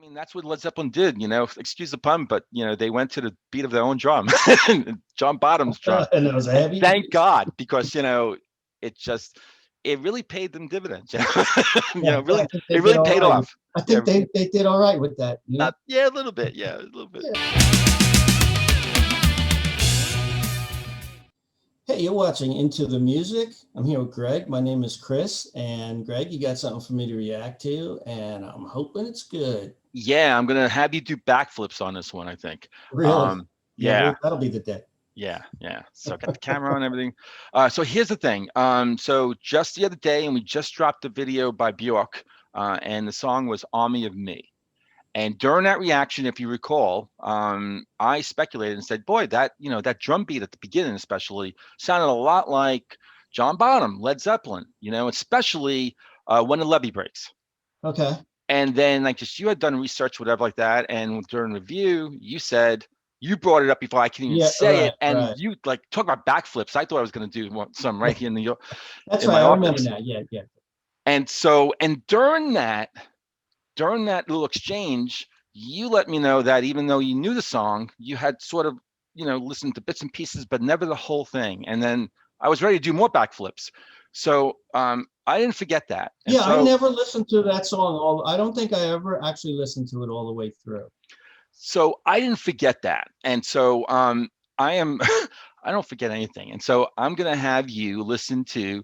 mean, that's what Led Zeppelin did, excuse the pun, but they went to the beat of their own drum, John Bottom's drum. And it was And heavy. thank God, because it just it really paid them dividends. Yeah, Really, I think they it did really all paid right. off. I Yeah, think they did all right with that. yeah, a little bit. Yeah, a little bit. Yeah. Hey, you're watching Into the Music. I'm here with Greg. My name is Chris. And Greg, you got something for me to react to, and I'm hoping it's good. Yeah, I'm gonna have you do backflips on this one, I think. Really? Yeah, Yeah. that'll be the day. Yeah, yeah. So I got the camera on everything. So here's the thing. So just the other day, and we just dropped a video by Bjork, and the song was "Army of Me." And during that reaction, if you recall, I speculated and said, "Boy, that drum beat at the beginning, especially, sounded a lot like John Bonham, Led Zeppelin. Especially when the levee breaks." Okay. And then, like, just you had done research, whatever, like that, and during review, you said you brought it up before I can even Yeah, say it, and right. you like talk about backflips. I thought I was going to do some right here in New York, That's in right. my I remember office. now. Yeah, yeah. And during that little exchange, you let me know that even though you knew the song, you had sort of listened to bits and pieces, but never the whole thing. And then I was ready to do more backflips, so I didn't forget that. And Yeah, I so never listened to that song. I don't think I ever actually listened to it all the way through. So I didn't forget that. And so I am I don't forget anything. And so I'm going to have you listen to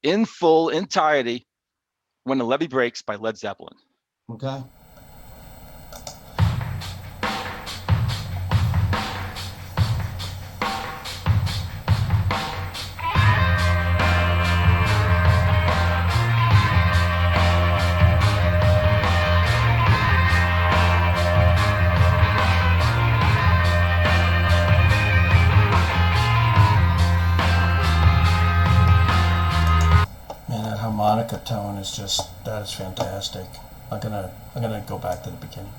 in full entirety When the Levee Breaks by Led Zeppelin. Okay. Man, that harmonica tone is that is fantastic. I'm gonna go back to the beginning.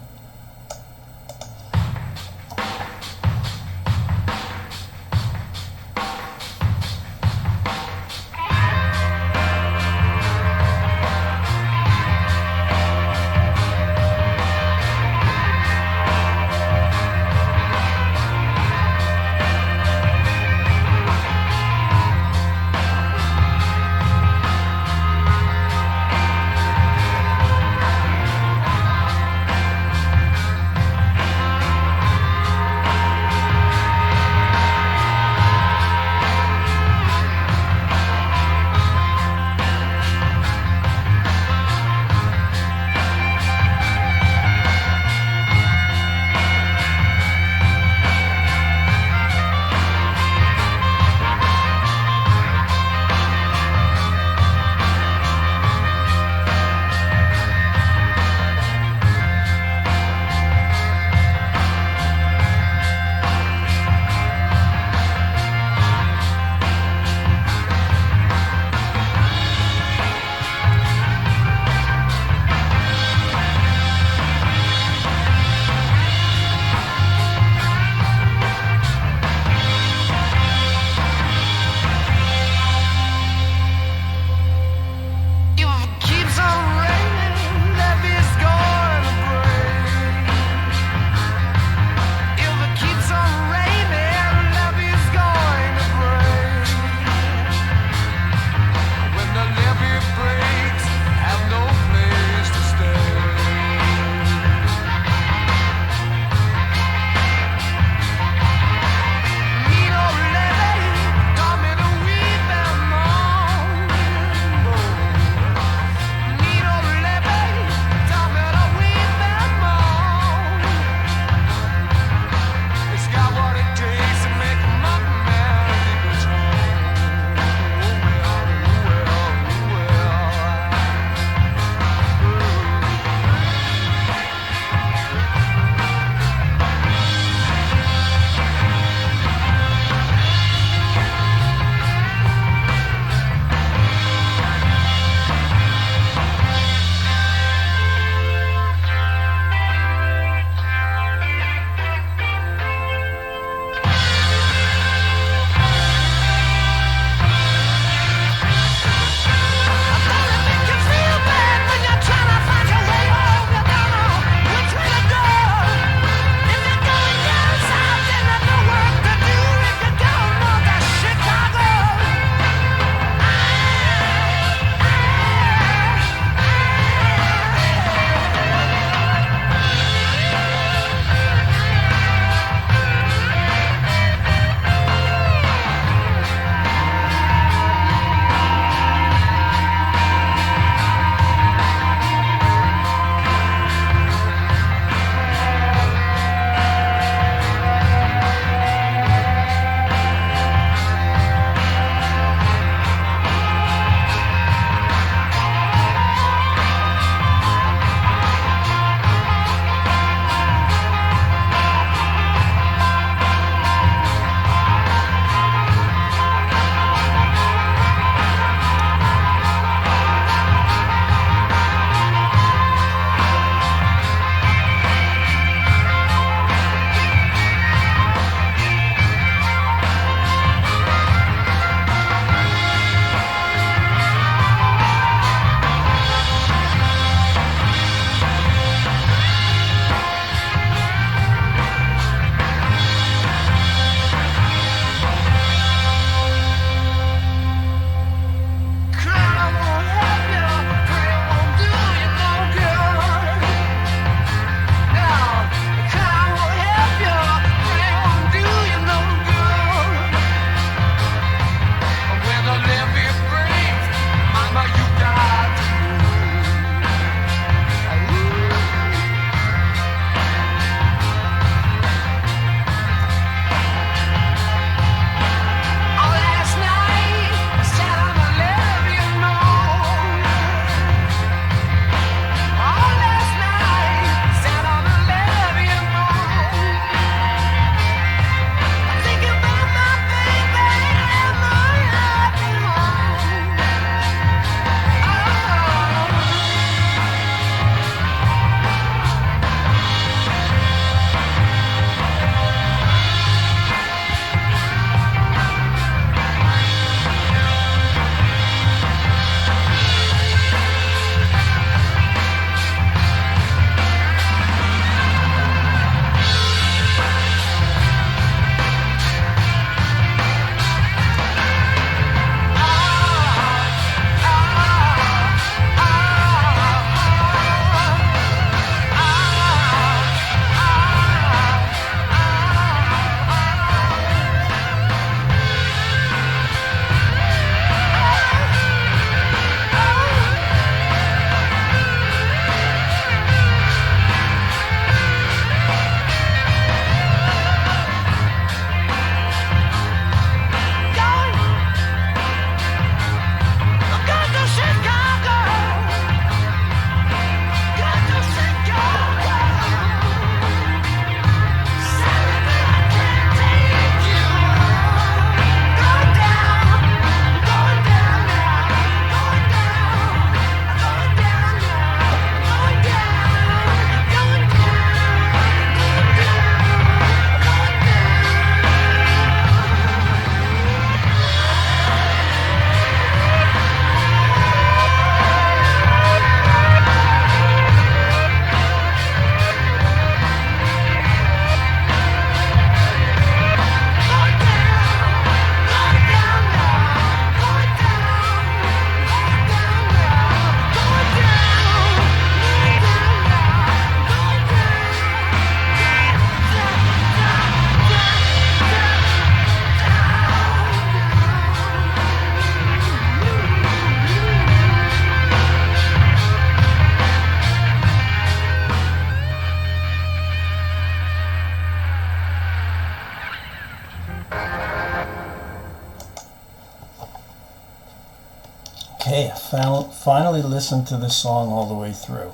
Okay, I finally listened to this song all the way through.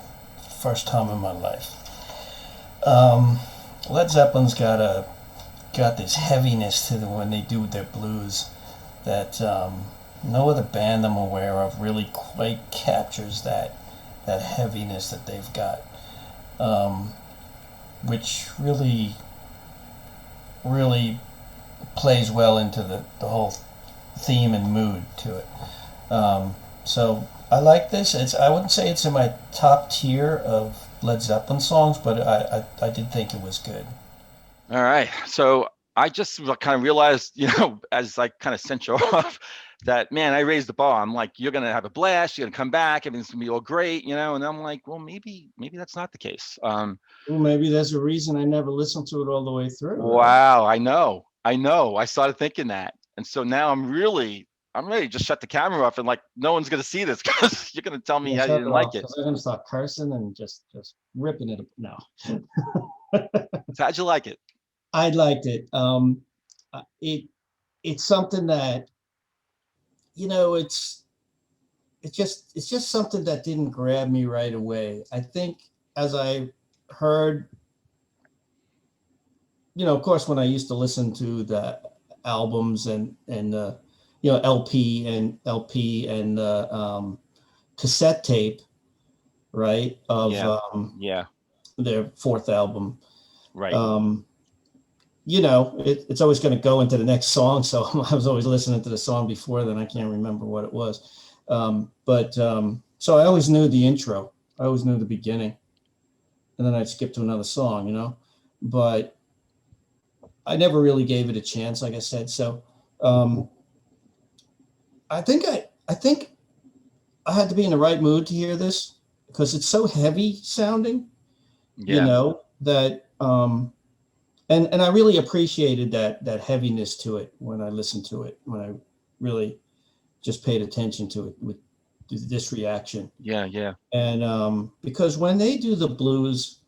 First time in my life. Um, Led Zeppelin's got this heaviness to them when they do their blues that no other band I'm aware of really quite captures that heaviness that they've got, um, which really plays well into the whole theme and mood to it. So I like this. I wouldn't say it's in my top tier of Led Zeppelin songs, but I did think it was good. All right. So I just kind of realized, as I kind of sent you off, that man, I raised the bar. I'm like, you're gonna have a blast. You're gonna come back. Everything's gonna be all great, And I'm like, well, maybe that's not the case. Well, maybe there's a reason I never listened to it all the way through, right? Wow. I know. I started thinking that, and so now I'm ready to just shut the camera off and like no one's gonna see this because you're gonna tell me Yeah, how you shut it didn't off like it. because I'm gonna start cursing and just ripping it. No, So how'd you like it? I liked it. It it's something that you know it's just something that didn't grab me right away. I think as I heard, of course, when I used to listen to the albums and LP and cassette tape, right, of Yeah. Yeah. their fourth album. Right. Um, it's always going to go into the next song. So I was always listening to the song before then. I can't remember what it was. But so I always knew the intro. I always knew the beginning. And then I'd skip to another song. But I never really gave it a chance, like I said. So um, I think I had to be in the right mood to hear this because it's so heavy sounding, Yeah. that and I really appreciated that heaviness to it when I listened to it, when I really just paid attention to it with this reaction. Yeah. Yeah. And because when they do the blues,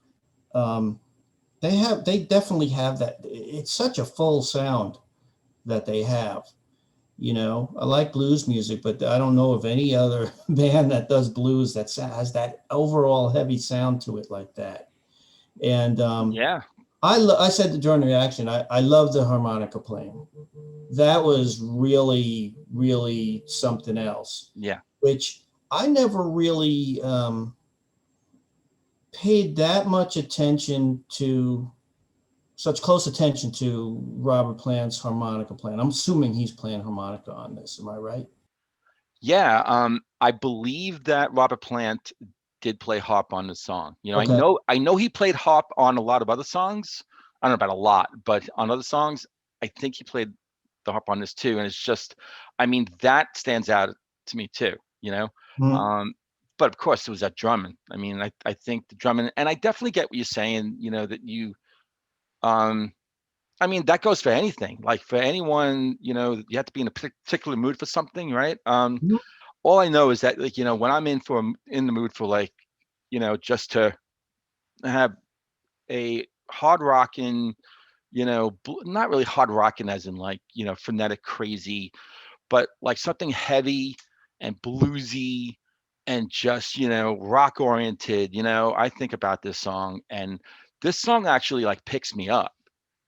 um, they definitely have that. It's such a full sound that they have. I like blues music, but I don't know of any other band that does blues that has that overall heavy sound to it like that. And Yeah. I said during the reaction, I love the harmonica playing. That was really, really something else, Yeah. which I never really paid that much attention to, such close attention to Robert Plant's harmonica playing. I'm assuming he's playing harmonica on this. Am I right? Yeah, I believe that Robert Plant did play harp on the song. Okay. I know he played harp on a lot of other songs. I don't know about a lot, but on other songs, I think he played the harp on this too. And it's just, I mean, that stands out to me too, you know. Mhm. Um, but of course, it was that drumming. I mean, I think the drumming, and I definitely get what you're saying, that um, I mean, that goes for anything. Like for anyone, you have to be in a particular mood for something, right? All I know is that like when I'm in the mood for like just to have a hard rocking not really hard rocking as in like frenetic crazy, but like something heavy and bluesy and just rock oriented. I think about this song, and this song actually like picks me up,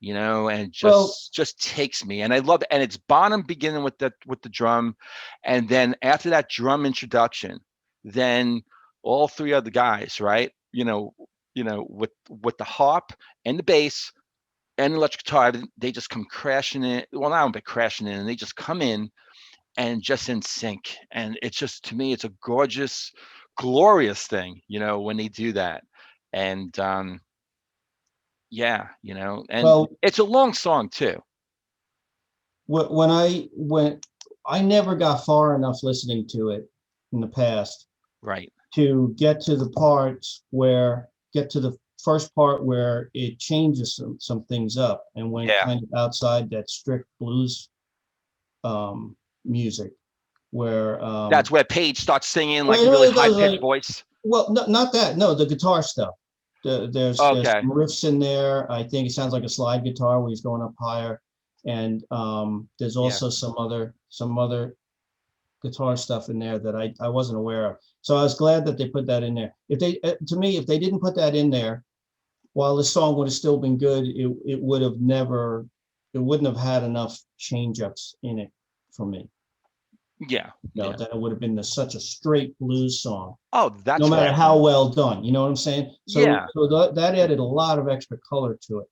and Well, just takes me. And I love it. And it's Bonham beginning with the drum, and then after that drum introduction, then all three other guys, right? With the harp and the bass and electric guitar, they just come crashing in. Well, not a bit crashing in, and they just come in and just in sync. And it's just, to me, it's a gorgeous, glorious thing, when they do that. And yeah, and well, it's a long song too. when I went, I never got far enough listening to it in the past Right. to get to the first part where it changes some things up and went Yeah. kind of outside that strict blues music where That's where Paige starts singing well, like a it really really high does, pitched like, voice. well, not that, no, the guitar stuff. There's Okay. some riffs in there. I think it sounds like a slide guitar where he's going up higher, and there's Yeah. also some other guitar stuff in there that I wasn't aware of. So I was glad that they put that in there. If they, to me, if they didn't put that in there, while the song would have still been good, it would have never, it wouldn't have had enough change ups in it for me. Yeah, You know, yeah. that it would have been such a straight blues song, Oh, no that's matter right. how well done. You know what I'm saying? So, Yeah, that added a lot of extra color to it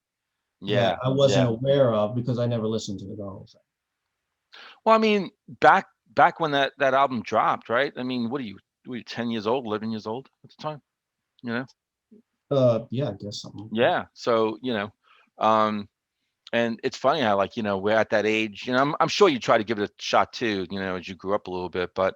that yeah, I wasn't yeah. aware of because I never listened to the whole thing. Well, I mean, back when that album dropped, right? I mean, what are you 10 years old, 11 years old at the time? You know? Yeah, I guess something. Yeah. So, um, and it's funny how, like, we're at that age, I'm sure you try to give it a shot too, as you grew up a little bit, but,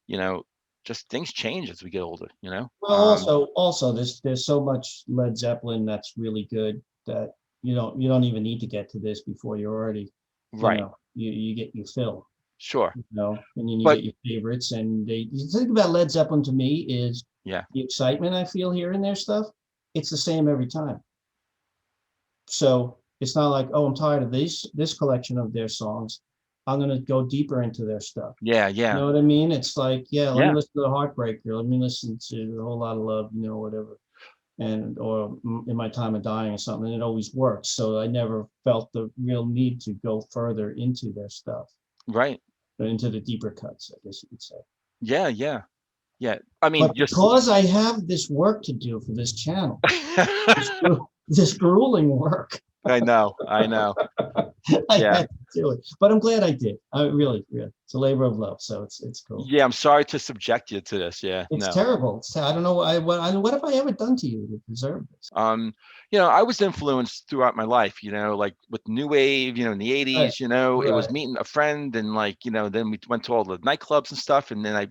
you know, just things change as we get older, you know? Well, also, there's so much Led Zeppelin that's really good that you don't even need to get to this before you're already, Right. you get your fill, Sure. and then you But get your favorites. And the thing about Led Zeppelin to me is yeah, the excitement I feel hearing their stuff. It's the same every time. So it's not like, oh, I'm tired of this collection of their songs. I'm gonna go deeper into their stuff. yeah, You yeah, know what I mean? It's like, yeah, let me yeah. listen to the Heartbreaker. Let me listen to a whole lot of love, whatever. And or in my time of dying or something. And it always works. So I never felt the real need to go further into their stuff, Right. into the deeper cuts, I guess you could say. Yeah, yeah, yeah. I mean, But just because I have this work to do for this channel, this grueling work, I know, I know. I Yeah. had to do it. But I'm glad I did. I really, really, it's a labor of love. So it's cool. Yeah, I'm sorry to subject you to this. Yeah, It's no. terrible. I don't know what have I ever done to you to deserve this? Um, I was influenced throughout my life, like with new wave, in the Right, 80s, it was right. meeting a friend and like, then we went to all the nightclubs and stuff. And then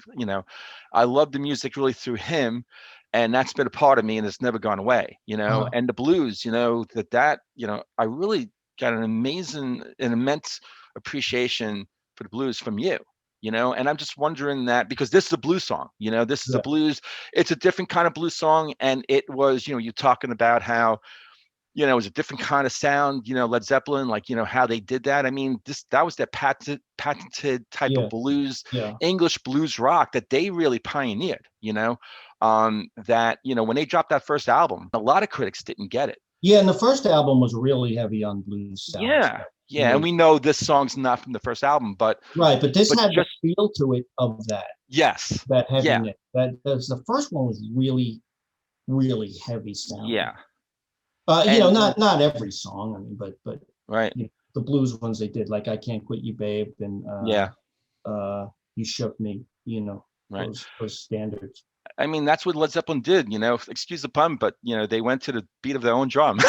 I loved the music really through him. And that's been a part of me and it's never gone away, Uh-huh. and the blues, I really got an immense appreciation for the blues from you. And I'm just wondering that because this is a blues song, this is a Yeah, blues, it's a different kind of blues song. And it was, you talking about how, it was a different kind of sound, Led Zeppelin, like, how they did that. I mean, that was their patented type of yeah, blues, yeah. English blues rock that they really pioneered, that, when they dropped that first album, a lot of critics didn't get it. Yeah, and the first album was really heavy on blues sounding Yeah. stuff. Yeah. And Really. we know this song's not from the first album, Right, but this but had the just, feel to it of yes. that Yeah. heaviness. The first one was really, really heavy sounding. Yeah. And Not every song, I mean, but right. the blues ones they did, like I Can't Quit You, Babe, and Yeah. You Shook Me, Right. those standards. I mean, that's what Led Zeppelin did, excuse the pun, but they went to the beat of their own drum,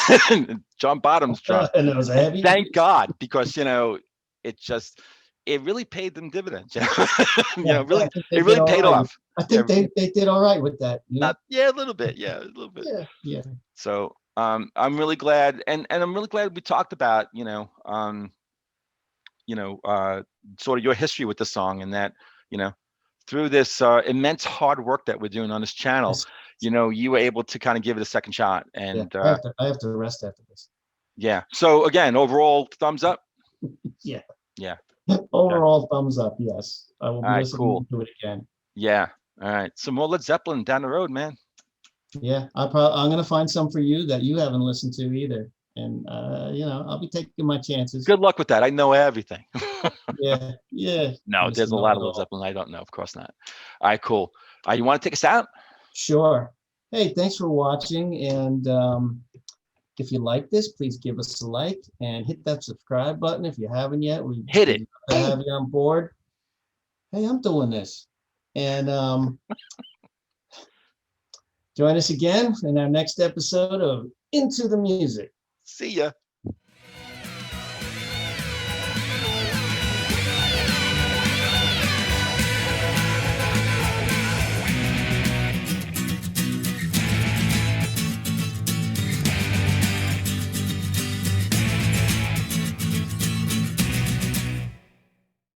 John Bottom's drum. And it was a And heavy. thank God, because it really paid them dividends. Yeah, I Really, think they it did really all paid right. off. I Yeah, think they did all right with that, not yeah, a little bit. Yeah, a little bit. Yeah, yeah. So I'm really glad, and I'm really glad we talked about sort of your history with the song, and that you know through this immense hard work that we're doing on this channel, Yes. you were able to kind of give it a second shot. Yeah, And I have to rest after this. yeah. So again, overall thumbs up. Yeah. Yeah. Okay. Overall, thumbs up. Yes, I will All be right. listening Cool. to it again. Yeah. All right. Some more Led Zeppelin down the road, man. Yeah, I'm gonna find some for you that you haven't listened to either, and I'll be taking my chances. Good luck with that. I know everything. Yeah, yeah. No, Used to there's a know lot it of Led all. Zeppelin I don't know. Of course not. All right. Cool. You want to take us out? Sure. Hey, thanks for watching, and if you like this, please give us a like and hit that subscribe button if you haven't yet. We'd Hit it. love to have you on board. Hey, I'm doing this, and join us again in our next episode of Into the Music. See ya.